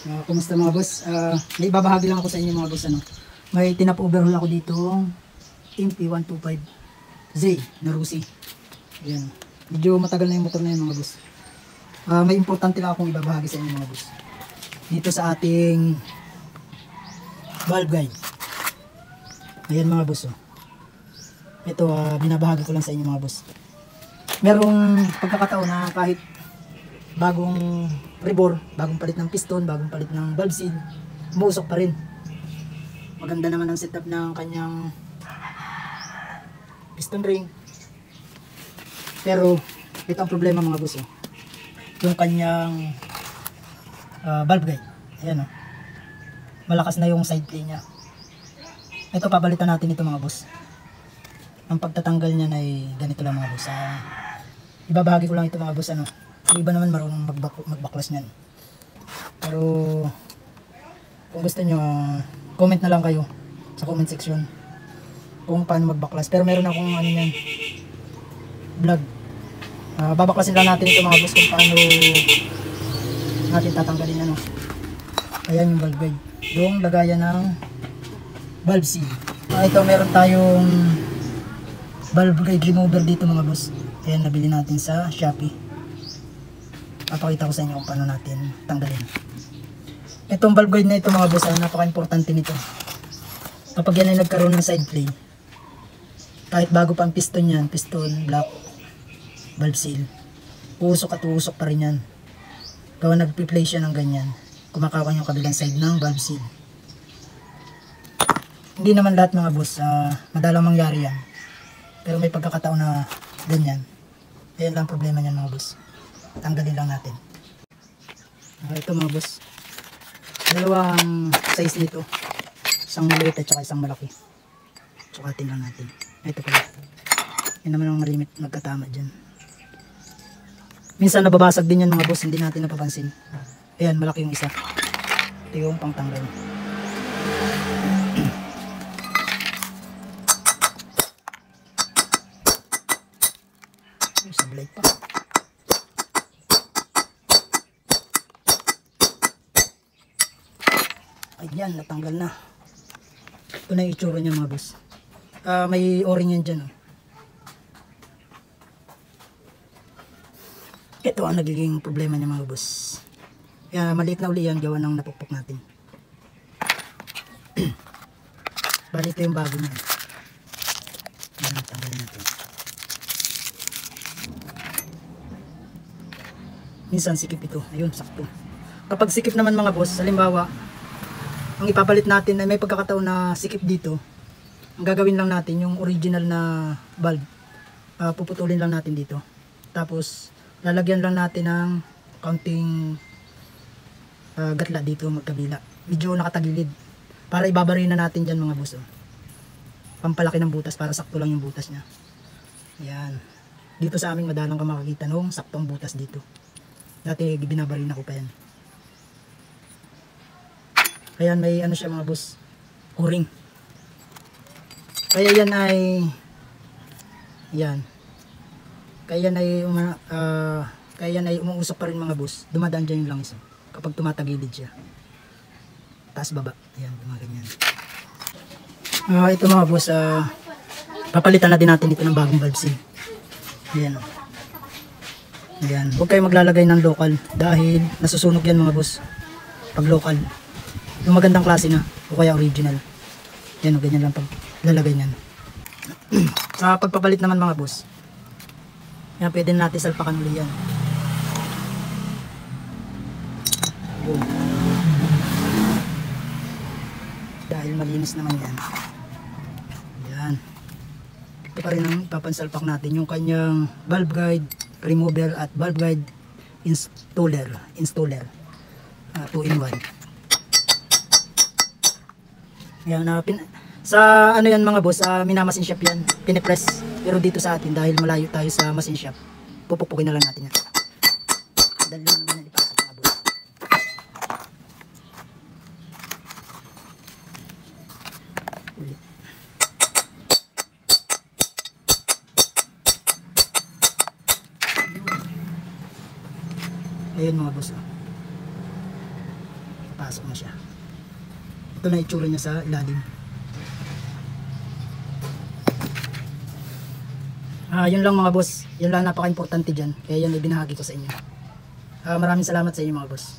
Kumusta mga boss? May ibabahagi lang ako sa inyo mga boss. May tinap-overhaul ako dito MP125Z na Rusi. Ayan. Medyo matagal na yung motor na yun mga boss. May importante lang akong ibabahagi sa inyo mga boss. Dito sa ating valve guide. Ayan mga boss. Ito binabahagi ko lang sa inyo mga boss. Merong pagkakataon na kahit bagong rebore, bagong palit ng piston, bagong palit ng valve seal, umuusok pa rin. Maganda naman ang setup ng kanyang piston ring. Pero ito ang problema mga boss. Yung kanyang valve guide. Ayan malakas na yung side play niya. Ito papalitan natin ito mga boss. Ang pagtatanggal niya ay ganito lang mga boss. Ibabahagi ko lang ito mga boss. Yung iba naman marunong magbaklas niyan. Pero kung gusto nyo, comment na lang kayo sa comment section kung paano magbaklas. Pero meron akong yan, vlog. Babaklasin lang natin ito mga boss kung paano natin tatanggalin Ayan yung valve guide. Yung lagayan ng valve seal. Ito meron tayong valve guide remover dito mga boss. Ayan, nabili natin sa Shopee. Papakita ko sa inyo kung paano natin tanggalin. Itong valve guide na ito mga boss, napaka-importante nito. Kapag yan ay nagkaroon ng side play, kahit bago pa ang piston yan, piston, block, valve seal, uusok at uusok pa rin yan. Gawa nagpi-play siya ng ganyan, kumakawan yung kabilang side ng valve seal. Hindi naman lahat mga boss, madalang mangyari yan. Pero may pagkakataon na ganyan. Ayan lang problema niyan mga boss. Tanggalin lang natin. Ito mga boss, dalawang size nito, isang maliit at saka isang malaki. Sukatin lang natin. Ito pala, yan naman ang malimit nagkatama dyan. Minsan nababasag din yan mga boss, hindi natin napapansin. Ayan, malaki yung isa. Ito yung pangtanggal. Sablay pa. Ayan, natanggal na. Ito na yung itsura niya mga boss. May o-ring yan dyan. Ito ang nagiging problema niya mga boss. Kaya maliit na uli yan, gawa ng napukpok natin. Bali ito yung bago niya. Ayan, natanggal natin. Minsan sikip ito. Ayun, sakto. Kapag sikip naman mga boss, halimbawa, ang ipapalit natin ay may pagkakataon na sikip dito, ang gagawin lang natin yung original na valve, puputulin lang natin dito, tapos lalagyan lang natin ng kaunting gatla dito magkabila, medyo nakatagilid, para ibabarin na natin dyan mga boss. Pampalaki ng butas para sakto lang yung butas nya. Yan, dito sa amin madalang ka makakita nung saktong butas dito. Dati binabarin ako pa yan. Ayan, may siya mga boss, o-ring. Kaya yan ay umuusok pa rin mga boss. Dumadaan dyan yung langis kapag tumatagilid siya, taas baba. Ayan, gumaganyan. Ito mga boss, papalitan na din natin dito ng bagong valve seal. Ayan. Ayan, huwag kayo maglalagay ng local dahil nasusunog yan mga boss pag local. Yung magandang klase na o kaya original. Yan o, ganyan lang pag lalagay nyan. Sa pagpapalit naman mga boss, yan, pwede natin salpakan ulit yan. Boom. Dahil malinis naman yan. Yan. Ito pa rin ang papansalpak natin, yung kanyang valve guide remover at valve guide installer 2-in-1. Yan, sa yan mga boss, minamasin shop yan, pinipress. Pero dito sa atin, dahil malayo tayo sa machine shop, pupupukin na lang natin yan. Dali lang naman ipasok mga boss. Ulit. Ayan mga boss. pasok na siya. Ito na itsura niya sa ilalim. Yun lang mga boss. Yun lang napaka-importante dyan. Kaya yan ibinahagi ko sa inyo. Maraming salamat sa inyo mga boss.